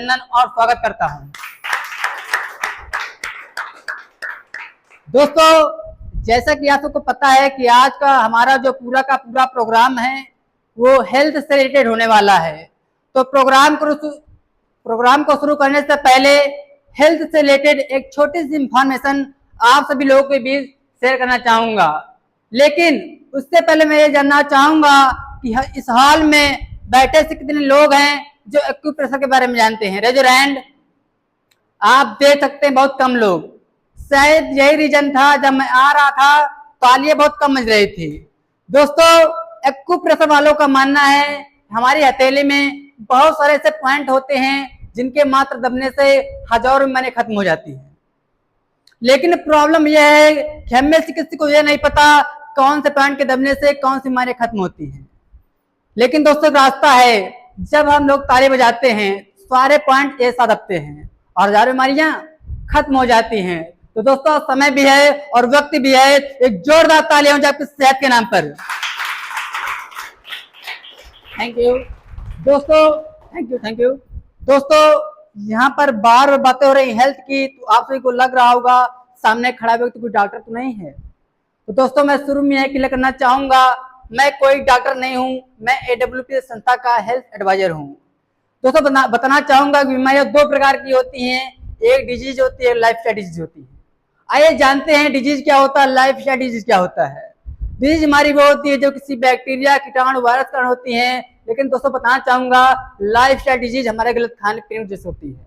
और स्वागत करता हूं। दोस्तों, जैसा कि आप सबको पता है कि आज का हमारा जो पूरा का पूरा प्रोग्राम है वो हेल्थ से रिलेटेड होने वाला है। तो प्रोग्राम को शुरू करने से पहले हेल्थ से रिलेटेड एक छोटी सी इंफॉर्मेशन आप सभी लोगों के बीच शेयर करना चाहूंगा। लेकिन उससे पहले मैं ये जानना चाहूंगा कि इस हॉल में बैठे से कितने लोग हैं जो एक्यूप्रेशर के बारे में जानते हैं। Raise your hand. आप देख सकते हैं बहुत कम लोग। शायद यही रीजन था, जब मैं आ रहा था तालियां बहुत कम बज रही थी। दोस्तों, एक्यूप्रेशर वालों का मानना है हमारी हथेली में बहुत सारे ऐसे पॉइंट होते हैं जिनके मात्र दबने से हजारों बीमारियां खत्म हो जाती है। लेकिन प्रॉब्लम यह है कि हमें से किसी को यह नहीं पता कौन से पॉइंट के दबने से कौन सी बीमारियां खत्म होती हैं। लेकिन दोस्तों, रास्ता है। जब हम लोग ताली बजाते हैं सारे पॉइंट एक साथ दबते हैं और हजारों बीमारियां खत्म हो जाती हैं। तो दोस्तों, समय भी है और वक्त भी है। एक जोरदार तालियां हो जाए आपकी सेहत के नाम पर। थैंक यू दोस्तों, थैंक यू दोस्तों। यहाँ पर बार बार बातें हो रही हेल्थ की, तो आप सभी को लग रहा होगा सामने खड़ा व्यक्ति कोई डॉक्टर तो नहीं है। तो दोस्तों, मैं शुरू में यह क्लियर करना चाहूंगा, मैं कोई डॉक्टर नहीं हूं, मैं AWP संस्था का हेल्थ एडवाइजर हूं। दोस्तों, बताना चाहूंगा कि बीमारियां दो प्रकार की होती हैं, एक डिजीज होती है, लाइफस्टाइल डिजीज होती है। आइए जानते हैं डिजीज क्या होता है, लाइफस्टाइल डिजीज क्या होता है। डिजीज हमारी वो होती है जो किसी बैक्टीरिया, कीटाणु, वायरस कारण होती है। लेकिन दोस्तों, बताना चाहूंगा लाइफस्टाइल डिजीज हमारे गलत खाने पीने की वजह से होती है।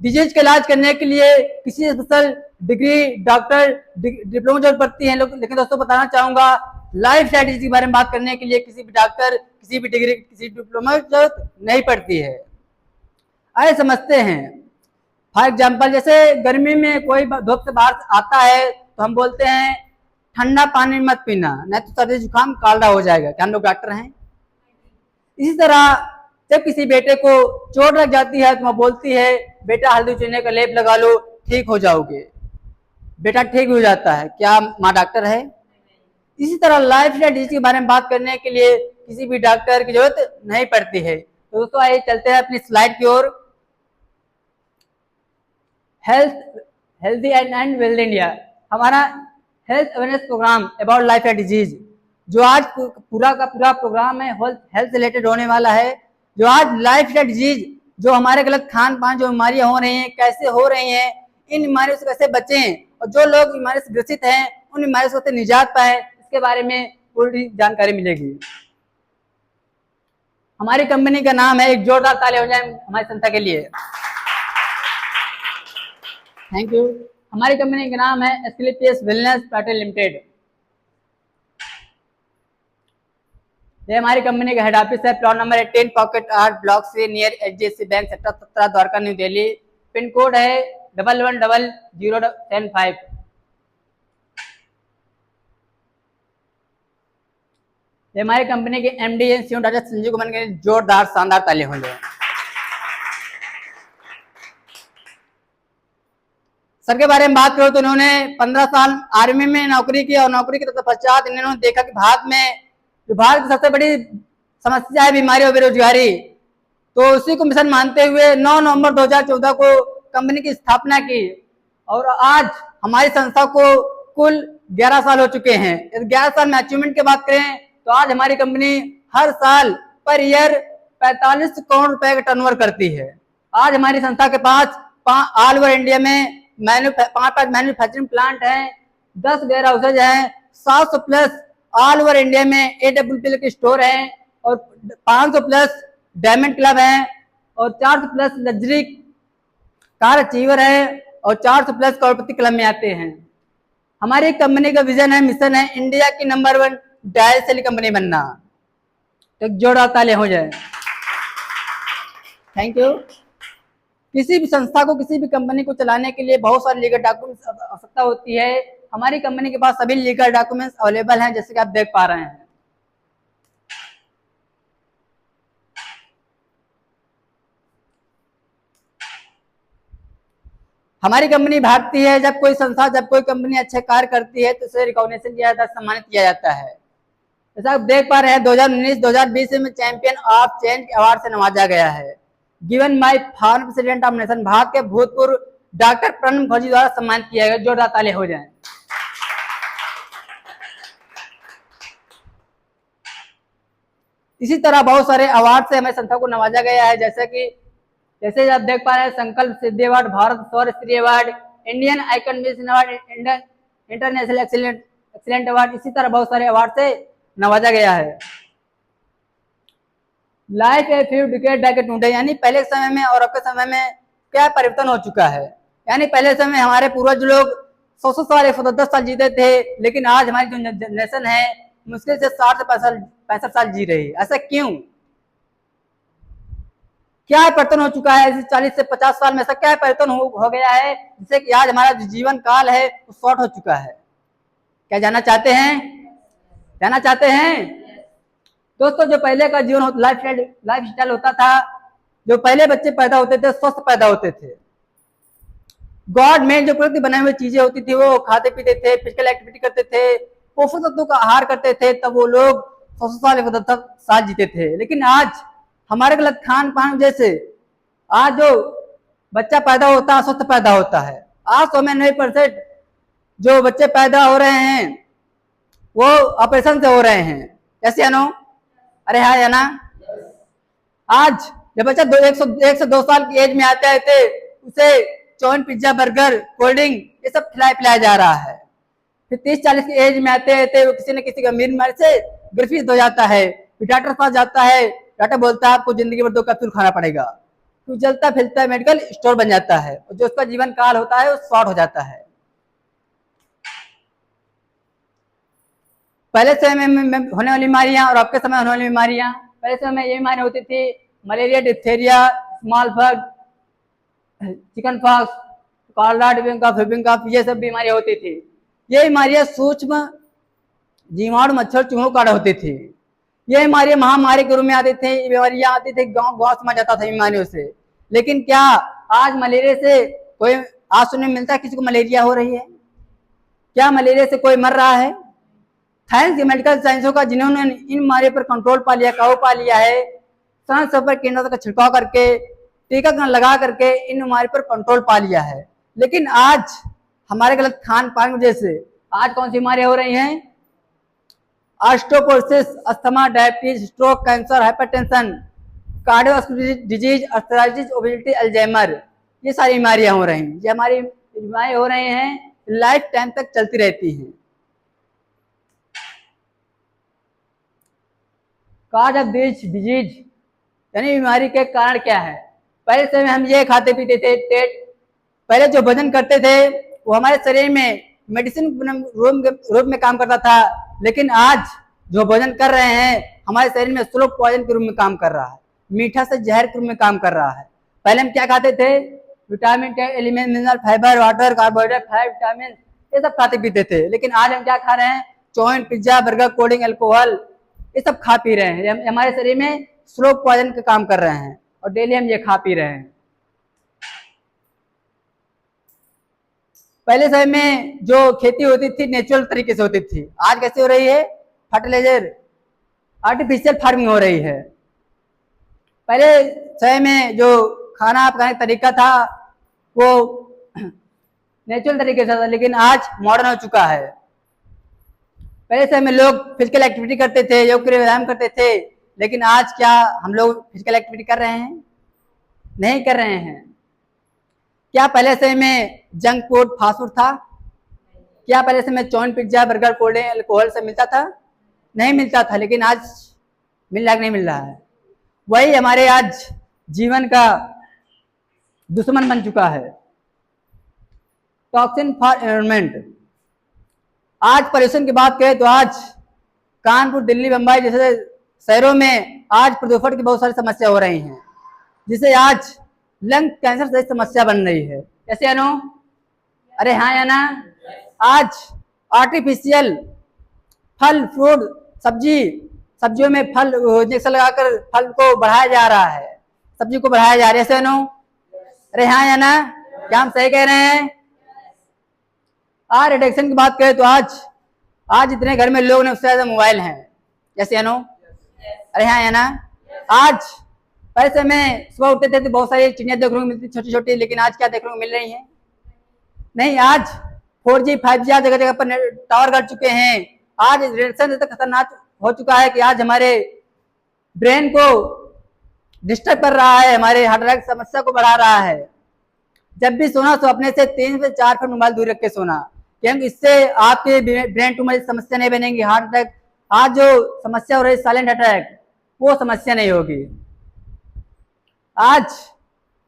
डिजीज का इलाज करने के लिए किसी स्पेशल डिग्री, डॉक्टर, डिप्लोमा जरूरत पड़ती है। लेकिन दोस्तों, बताना चाहूंगा लाइफस्टाइल डिजीज के बारे में बात करने के लिए किसी भी डॉक्टर, किसी भी डिग्री, किसी डिप्लोमा की जरूरत नहीं पड़ती है। आइए समझते हैं। फॉर एग्जाम्पल, जैसे गर्मी में कोई धूप से बाहर आता है तो हम बोलते हैं ठंडा पानी मत पीना, नहीं तो सर्दी जुकाम कालरा हो जाएगा। क्या हम लोग डॉक्टर हैं? इसी तरह जब किसी बेटे को चोट लग जाती है तो वह बोलती है बेटा हल्दी चूने का लेप लगा लो, ठीक हो जाओगे। बेटा ठीक हो जाता है। क्या माँ डॉक्टर है? इसी तरह लाइफस्टाइल डिजीज के बारे में बात करने के लिए किसी भी डॉक्टर की जरूरत नहीं पड़ती है। तो दोस्तों, आइए चलते हैं अपनी स्लाइड की ओर। हेल्थी एंड वेल्थ इंडिया, हमारा health awareness programme about lifestyle disease, जो आज पूरा का पूरा प्रोग्राम है हेल्थ से रिलेटेड होने वाला है। जो आज लाइफस्टाइल डिजीज, जो हमारे गलत खान पान, जो बीमारियां हो रही हैं, कैसे हो रही हैं, इन बीमारियों से कैसे बचें, और जो लोग बीमारी से ग्रसित हैं उन बीमारियों से कैसे निजात पाए, इसके बारे में पूरी जानकारी मिलेगी। हमारी कंपनी का नाम है, एक जोरदार ताली हो जाए हमारी संस्था के लिए। Thank you. हमारी कंपनी का नाम है एस्क्लेपियस वेलनेस प्राइवेट लिमिटेड। ये हमारी कंपनी का हेड ऑफिस है। प्लॉट नंबर 18 पॉकेट 8 ब्लॉक से near HDFC bank, sector 17, Dwarka, new Delhi. Pin code है 110075। ये हमारी कंपनी के MD डॉक्टर संजीव कुमार के जोरदार शानदार ताली हो जाए। सर के बारे में बात करो तो उन्होंने 15 साल आर्मी में नौकरी की, और नौकरी के पश्चात इन्होंने देखा कि भारत की सबसे बड़ी समस्या है बीमारी और बेरोजगारी। तो उसी को मिशन मानते हुए 9 नवंबर 2014 को कंपनी की स्थापना की, और आज हमारी संस्था को कुल 11 साल हो चुके हैं। इस 11 साल में अचीवमेंट की बात करें तो आज हमारी कंपनी हर साल पर ईयर 45 करोड़ रुपए का टर्नओवर करती है। आज हमारी संस्था के पास ऑल ओवर इंडिया में 5 मैन्युफैक्चरिंग प्लांट हैं, 10 वेयर हाउसेज हैं, 700 प्लस ऑल ओवर इंडिया में AWP के स्टोर हैं, और 500 प्लस डायमंड क्लब हैं, और 400 प्लस लग्जरी कार अचीवर है, और 400 प्लस करोड़पति क्लब में आते हैं। हमारी कंपनी का विजन है, मिशन है इंडिया की नंबर 1 डायल सेल कंपनी बनना। तो जोरदार तालियां हो जाए। Thank you. किसी भी संस्था को, किसी भी कंपनी को चलाने के लिए बहुत सारे लीगल डॉक्यूमेंट्स आवश्यकता होती है। हमारी कंपनी के पास सभी लीगल डॉक्यूमेंट्स अवेलेबल हैं, जैसे कि आप देख पा रहे हैं। हमारी कंपनी भारतीय है। जब कोई संस्था, जब कोई कंपनी अच्छे कार्य करती है तो उसे रिकॉग्निशन दिया जाता है, सम्मानित किया जाता है। जैसा आप देख पा रहे हैं 2019-2020 में चैंपियन ऑफ चेंज अवार्ड से नवाजा गया है। Given by former president of nation, Bharat के भूतपूर्व डॉक्टर प्रणब मुखर्जी द्वारा सम्मानित किया गया। जोरदार ताली हो जाए। इसी तरह बहुत सारे अवार्ड से हमें संस्थाओं को नवाजा गया है, जैसे आप देख पा रहे हैं संकल्प सिद्धि अवार्ड, भारत सौर स्त्री award, Indian icon mission award, international excellent award. इसी तरह बहुत सारे अवार्ड से नवाजा गया है। Life a few decade back today, यानी पहले के समय में और अब के समय में क्या परिवर्तन हो चुका है। यानी पहले समय में हमारे पूर्वज लोग 100 साल 110 साल जीते थे, लेकिन आज हमारी जो जनरेशन है मुश्किल से 60 से 65 साल जी रही है। ऐसा क्यों? क्या परिवर्तन हो चुका है? 40 से 50 साल में ऐसा क्या परिवर्तन हो गया है जिससे कि आज हमारा जो जीवन काल है वो शॉर्ट हो चुका है? क्या जानना चाहते हैं? जानना चाहते हैं? दोस्तों, जो पहले का जीवन लाइफ स्टाइल होता था, जो पहले बच्चे पैदा होते थे स्वस्थ पैदा होते थे। गॉड में जो प्रकृति बनाई हुई चीजें होती थी वो खाते पीते थे, फिजिकल एक्टिविटी करते थे, पोषक तत्वों का आहार करते थे, तब वो लोग 100 साल 110 साल जीते थे। लेकिन आज हमारे गलत खान पान जैसे आज जो बच्चा पैदा होता है स्वस्थ पैदा होता है। आज 100% जो बच्चे पैदा हो रहे हैं वो ऑपरेशन से हो रहे हैं। कैसे अनु? अरे हाँ या ना? आज जब बच्चा 1 से 2 साल की एज में आता है थे उसे chowmein, pizza, burger, cold drink ये सब खिलाया जा रहा है। फिर 30-40 की एज में आते थे वो किसी न किसी गंभीर बीमारी से ग्रसित हो जाता है। फिर डॉक्टर के पास जाता है, डॉक्टर बोलता है आपको जिंदगी भर 2 कैप्सूल खाना पड़ेगा। तो चलता फिरता मेडिकल स्टोर बन जाता है और जो उसका जीवन काल होता है वो शॉर्ट हो जाता है। पहले समय में होने वाली बीमारियां और आपके समय होने वाली बीमारियां, पहले समय में ये बीमारियां होती थी malaria, diphtheria, smallpox, chickenpox, cholera, whooping cough, ये सब बीमारियां होती थी। ये बीमारियां सूक्ष्म जीवाणु मच्छर चूहों काट होती थी। ये बीमारियां महामारी के रूप में आती थी, बीमारियां आती थी, गांव समा जाता था बीमारियों से। लेकिन क्या आज मलेरिया से कोई आज सुनने मिलता है किसी को मलेरिया हो रही है? क्या मलेरिया से कोई मर रहा है? साइंस मेडिकल साइंसों का जिन्होंने इन बीमारियों पर कंट्रोल पा लिया, काबू पा लिया है, सांस पर कीटनाशक का छिड़काव करके, टीकाकरण लगा करके इन बीमारी पर कंट्रोल पा लिया है। लेकिन आज हमारे गलत खान पान की वजह से आज कौन सी बीमारियां हो रही हैं? Osteoporosis, asthma, diabetes, stroke, cancer, hypertension, cardiovascular disease, arthritis, obesity, Alzheimer, ये सारी बीमारियां हो रही हैं। ये हमारी बीमारियां हो रही हैं, लाइफ टाइम तक चलती रहती हैं। कॉज ऑफ दिस डिजीज, यानी बीमारी के कारण क्या है? पहले से हम ये खाते पीते थे, पहले जो भोजन करते थे वो हमारे शरीर में मेडिसिन रूप में काम करता था। लेकिन आज जो भोजन कर रहे हैं हमारे शरीर में स्लो पॉइजन के रूप में काम कर रहा है, मीठा से जहर के रूप में काम कर रहा है। पहले हम क्या खाते थे? विटामिन के element, mineral, fibre, water, carbohydrate, five vitamin, ये सब खाते पीते थे। लेकिन आज हम क्या खा रहे हैं? Chowmein, pizza, burger, cold drink, alcohol, ये सब खा पी रहे हैं। हमारे शरीर में स्लो पॉइजन का काम कर रहे हैं और डेली हम ये खा पी रहे हैं। पहले समय में जो खेती होती थी नेचुरल तरीके से होती थी, आज कैसे हो रही है? फर्टिलाइजर, आर्टिफिशियल फार्मिंग हो रही है। पहले समय में जो खाना पकाने का तरीका था वो नेचुरल तरीके से था, लेकिन आज मॉडर्न हो चुका है। पहले समय में लोग फिजिकल एक्टिविटी करते थे, योग क्रिया व्यायाम करते थे, लेकिन आज क्या हम लोग फिजिकल एक्टिविटी कर रहे हैं? नहीं कर रहे हैं। क्या पहले समय में जंक फूड, फास्ट फूड था? क्या पहले समय में chowmein, pizza, burger, cold drink, alcohol से मिलता था? नहीं मिलता था। लेकिन आज मिल रहा है कि नहीं मिल रहा है? वही हमारे आज जीवन का दुश्मन बन चुका है। टॉक्सिन फॉर एनवायरमेंट, आज पोल्यूशन की बात करें तो आज कानपुर, दिल्ली, मुंबई जैसे शहरों में आज प्रदूषण की बहुत सारी समस्या हो रही हैं, जिसे आज लंग कैंसर जैसी समस्या बन रही है। कैसे अनु? अरे हाँ या ना? आज आर्टिफिशियल फल, फ्रूट, सब्जियों में फल इंजेक्शन लगाकर फल को बढ़ाया जा रहा है, सब्जी को बढ़ाया जा रहा है। ऐसे अनु? अरे हाँ या ना? क्या हम सही कह रहे हैं? आज एडिक्शन की बात करें तो आज इतने घर में लोग ने उससे ज्यादा मोबाइल हैं। जैसे अनु? अरे हाँ या ना? आज पहले समय सुबह उठते थे तो बहुत सारी चिड़िया देखने को मिलती छोटी छोटी, लेकिन आज क्या देखने को मिल रही है? नहीं, आज 4G 5G आज जगह जगह पर टावर गड़ चुके हैं। आज रेडिएशन इतना खतरनाक हो चुका है कि आज हमारे ब्रेन को डिस्टर्ब कर रहा है, हमारे हार्ट अटैक समस्या को बढ़ा रहा है। जब भी सोना तो अपने से 3 से 4 फुट मोबाइल दूर रख के सोना, क्योंकि इससे आपके ब्रेन ट्यूमर की समस्या नहीं बनेगी। हार्ट अटैक आज जो समस्या हो रही है साइलेंट अटैक, वो समस्या नहीं होगी। आज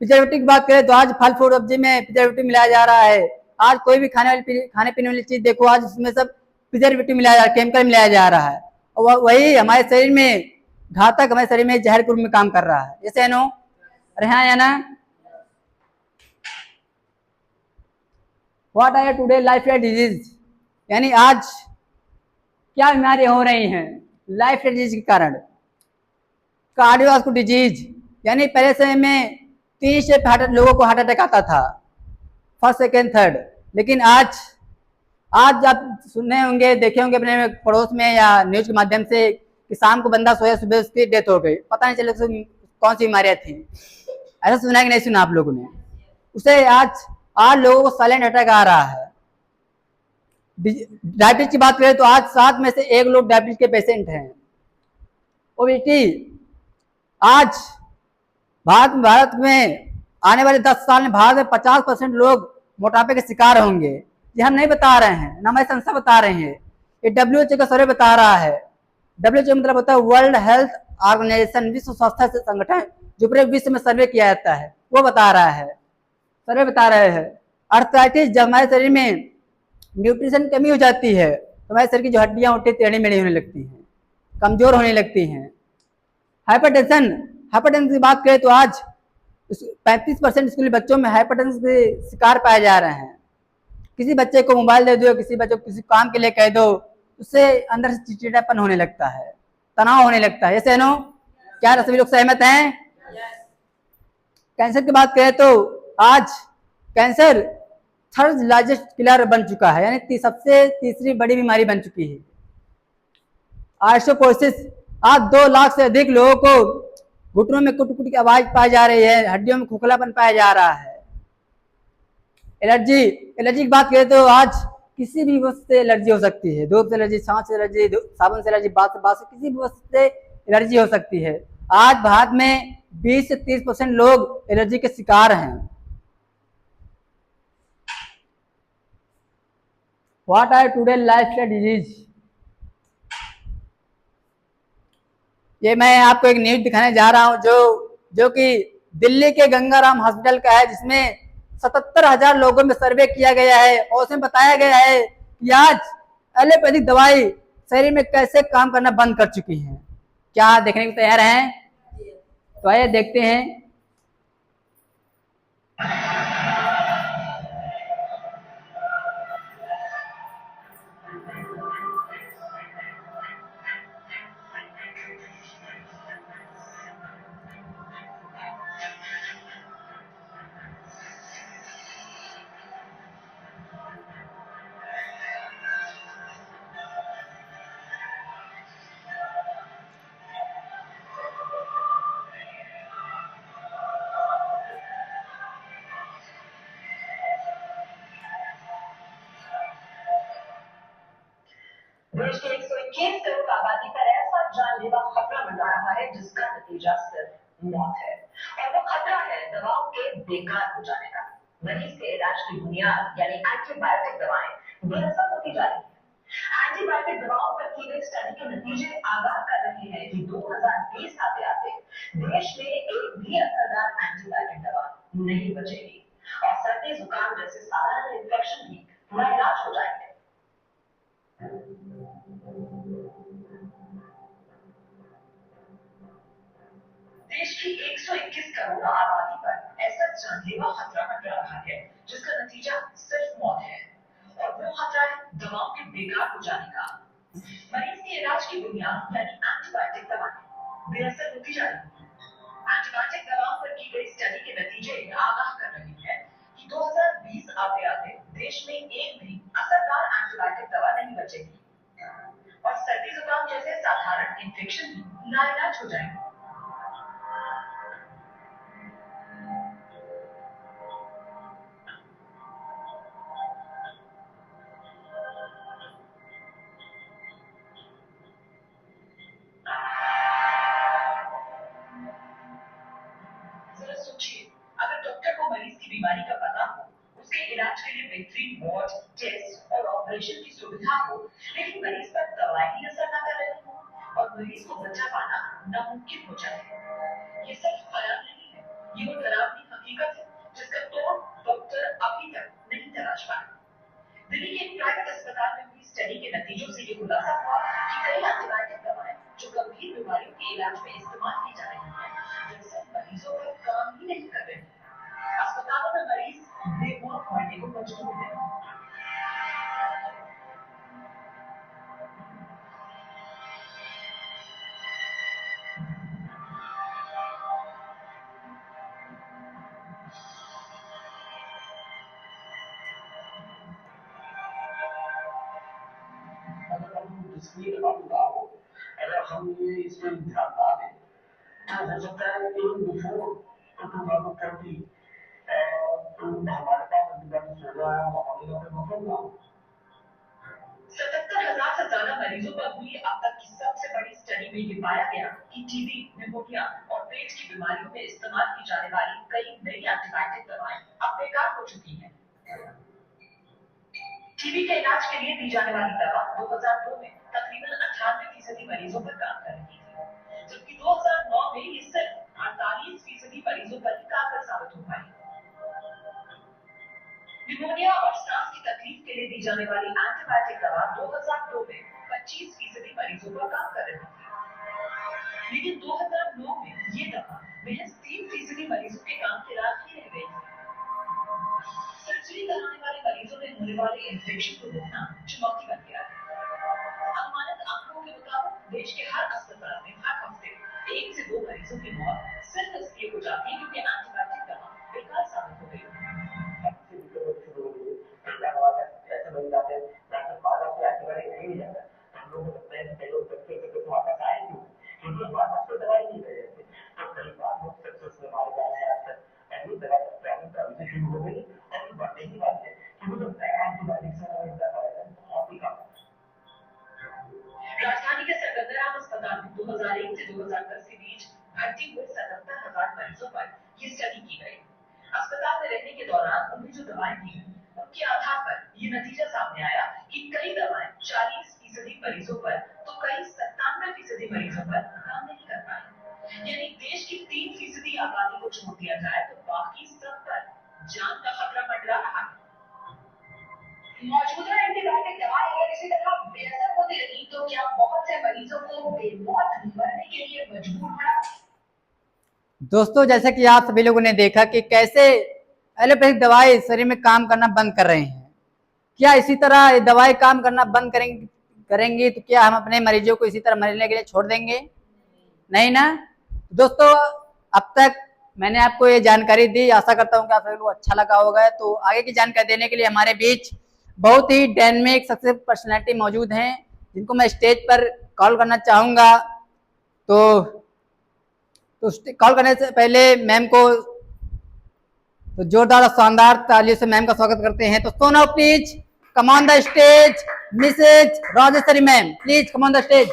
प्रिजर्वेटिव की बात करें तो आज फल फ्रूट सब्जी में प्रिजर्वेटिव मिलाया जा रहा है। आज कोई भी खाने पीने वाली चीज देखो, आज उसमें सब प्रिजर्वेटिव मिलाया जा रहा है, केमिकल मिलाया जा रहा है, और वही हमारे शरीर में घातक, हमारे शरीर में जहर के रूप में काम कर रहा है। जैसे नो, अरे हाँ या ना? What are today life disease, यानी आज क्या बीमारियां हो रही हैं लाइफ डिजीज के कारण? कार्डियोवास्कुलर डिजीज, यानी पहले समय में 30 से लोगों को हार्ट अटैक आता था, फर्स्ट सेकेंड थर्ड, लेकिन आज आप सुने होंगे, देखे होंगे अपने पड़ोस में या न्यूज के माध्यम से कि शाम को बंदा सोया, सुबह उसकी डेथ हो गई, पता नहीं चला कौन सी बीमारियां थी। ऐसा सुना कि नहीं सुना आप लोगों ने? उसे आज लोगों को साइलेंट अटैक आ रहा है। डायबिटीज की बात करें तो आज 7 में से 1 लोग डायबिटीज के पेशेंट हैं। ओबेसिटी, आज भारत में आने वाले 10 साल में भारत में 50% लोग मोटापे के शिकार होंगे। ये हम नहीं बता रहे हैं, ना हमारी संस्था बता रहे हैं, ये WHO का सर्वे बता रहा है। WHO मतलब होता है वर्ल्ड हेल्थ ऑर्गेनाइजेशन, विश्व स्वास्थ्य संगठन, जो पूरे विश्व में सर्वे किया जाता है, वो बता रहा है, सर्वे बता रहे हैं। आर्थराइटिस, जब हमारे शरीर में न्यूट्रिशन कमी हो जाती है तो हमारे शरीर की जो हड्डियां होती है टेढ़ी मेढ़ी होने लगती हैं, कमजोर होने लगती हैं। हाइपरटेंशन की बात करें तो आज 35% स्कूली बच्चों में हाइपरटेंशन के शिकार पाए जा रहे हैं। किसी बच्चे को मोबाइल दे दो, किसी बच्चे को किसी काम के लिए कह दो, उससे अंदर से चिड़चिड़ापन होने लगता है, तनाव होने लगता है। ऐसे नो, क्या सभी लोग सहमत हैं? कैंसर की बात करें तो आज कैंसर थर्ड लार्जेस्ट किलर बन चुका है, यानी सबसे तीसरी बड़ी बीमारी बन चुकी है। ऑस्टियोपोरोसिस, आज 2 लाख से अधिक लोगों को घुटनों में कुट कुट की आवाज पाई जा रही है, हड्डियों में खोखलापन पाया जा रहा है। एलर्जी की बात करें तो आज किसी भी वस्तु से एलर्जी हो सकती है, धूप से एलर्जी, सांस से एलर्जी, साबुन से एलर्जी, बात से किसी भी वस्तु से एलर्जी हो सकती है। आज भारत में 20 से 30% लोग एलर्जी के शिकार हैं। What are today lifestyle disease, ये मैं आपको एक न्यूज दिखाने जा रहा हूं जो कि दिल्ली के गंगाराम हॉस्पिटल का है, जिसमें 77,000 लोगों में सर्वे किया गया है और उसमें बताया गया है कि आज एलोपैथिक दवाई शरीर में कैसे काम करना बंद कर चुकी है। क्या देखने को तैयार हैं? तो आइए देखते हैं। देश के 121 करोड़ आबादी पर ऐसा जानलेवा खतरा मंडरा रहा है जिसका नतीजा सिर्फ मौत है, और वो खतरा है दवाओं के बेकार हो जाने का। मरीज के इलाज की बुनियाद यानी एंटीबायोटिक दवाएं बेअसर होती जा रही है। एंटीबायोटिक दवाओं पर की गई स्टडी के नतीजे आगाह कर रहे हैं कि 2020 आते आते देश में एक भी असरदार एंटीबायोटिक दवा नहीं बचेगी और सर्दी जुकाम जैसे साधारण इन्फेक्शन भी नाइलाज हो जाएंगे। देश की 121 करोड़ आबादी पर ऐसा जानलेवा खतरा मंडरा रहा है जिसका नतीजा सिर्फ मौत है, और वो खतरा है दवाओं के बेकार हो जाने का। मरीज के इलाज की बुनियाद यानी एंटीबायोटिक दवाएं बेअसर होती जा रही है। एंटीबायोटिक दवाओं पर की गई स्टडी के नतीजे आगाह कर रहे हैं कि 2020 आते आते देश में एक भी असरदार एंटीबायोटिक दवा नहीं बचेगी और सर्दी जुकाम जैसे साधारण इन्फेक्शन भी नाइलाज हो जाएंगे। मरीज की बीमारी का पता हो, उसके इलाज के लिए बेहतरीन वार्ड, टेस्ट और ऑपरेशन की सुविधा हो, लेकिन मरीज पर दवाई ही असर न कर रही हो और मरीज को बचा पाना नामुमकिन हो जाए। ये सिर्फ ख्याल नहीं है, ये वो डरावनी हकीकत है जिसका तोड़ डॉक्टर अभी तक नहीं तलाश पाए। दिल्ली के एक प्राइवेट अस्पताल में हुई स्टडी के नतीजों से ये खुलासा हुआ कि कई एंटीबायोटिक दवाएं जो गंभीर बीमारियों के इलाज में इस्तेमाल की जा रही हैं, दरअसल मरीजों पर काम ही नहीं कर रही। अस्पतालों में मरीज बेमौत मरने को मजबूर हैं। अगर हम इसकी अगर हम ये इसमें ध्यान ना दें तो हो सकता है कि बिफोर 2030 हमारे पास एंटीबायोटिक्स हो गया है, हमारे यहाँ पे मतलब ना 77,000 से ज्यादा मरीजों पर हुई अब तक की सबसे बड़ी स्टडी में ये पाया गया कि टीबी, निमोनिया और पेट की बीमारियों में इस्तेमाल की जाने वाली कई नई एंटीबायोटिक दवाएं अब बेकार हो चुकी हैं। टीबी के इलाज के लिए दी जाने वाली दवा 2002 में तकरीबन 98% मरीजों पर काम कर रही थी, जबकि 2009 में ये सिर्फ 48% मरीजों पर ही कारगर साबित हो पाई। निमोनिया और सांस की तकलीफ के लिए दी जाने वाली एंटीबायोटिक दवा 2002 में 25% मरीजों पर काम कर रही थी, लेकिन 2009 में ये दवा महज 3% मरीजों के काम के लायक ही रह गई थी। सर्जरी कराने वाले मरीजों में होने वाले इन्फेक्शन को रोकना चुनौती बन गया है। अनुमानित आंकड़ों के मुताबिक देश के हर अस्पताल में हर हफ्ते 1 से 2 मरीजों की मौत सिर्फ इसलिए हो जाती है क्योंकि एंटीबायोटिक दवा बेकार साबित हो गई। ऐसे बन जाते हैं, डॉक्टर बार बार एंटीबायोटिक नहीं मिल जाता, हम लोग को लगता है कि कई लोग सक्सेस वापस आए क्यों, क्योंकि बार बार कोई दवाई नहीं दे रहे थे, तो कई बार लोग सक्सेस में मारे जा रहे हैं। आजकल ऐसी दवा ट्रेनिंग अभी से शुरू हो गई और बढ़ने की बात है कि मुझे लगता है एंटीबायोटिक से बहुत ही कम। राजधानी के सकंदराबाद अस्पताल में 2001 से 2010 के बीच भर्ती हुए 77,000 मरीजों पर ये स्टडी की गई। अस्पताल में रहने के दौरान उन्हें जो दवाएं दी, उनके आधार पर ये नतीजा सामने आया कि कई दवाएं 40% मरीजों पर तो कई 97% मरीजों पर काम नहीं कर पाई। यानी देश की 3% आबादी को छोड़ दिया जाए तो बाकी सब पर जान का खतरा मंडरा रहा है। मौजूदा एंटीबायोटिक दवाएं अगर इसी तरह बेअसर होती रही तो क्या बहुत से मरीजों को बेमौत मरने के लिए मजबूर होना। दोस्तों, जैसा कि आप सभी लोगों ने देखा कि कैसे एलोपैथिक दवाई शरीर में काम करना बंद कर रहे हैं। क्या इसी तरह ये दवाई काम करना बंद करेंगी तो क्या हम अपने मरीजों को इसी तरह मरने के लिए छोड़ देंगे? नहीं ना। दोस्तों, अब तक मैंने आपको ये जानकारी दी, आशा करता हूँ कि आप सभी को अच्छा लगा होगा। तो आगे की जानकारी देने के लिए हमारे बीच बहुत ही डायनेमिक सक्सेस पर्सनैलिटी मौजूद हैं, जिनको मैं स्टेज पर कॉल करना चाहूँगा। तो कॉल करने से पहले मैम को तो जोरदार और शानदार तालियों से मैम का स्वागत करते हैं। तो so now please come on the stage Mrs Rajeshwari ma'am, please come on the stage.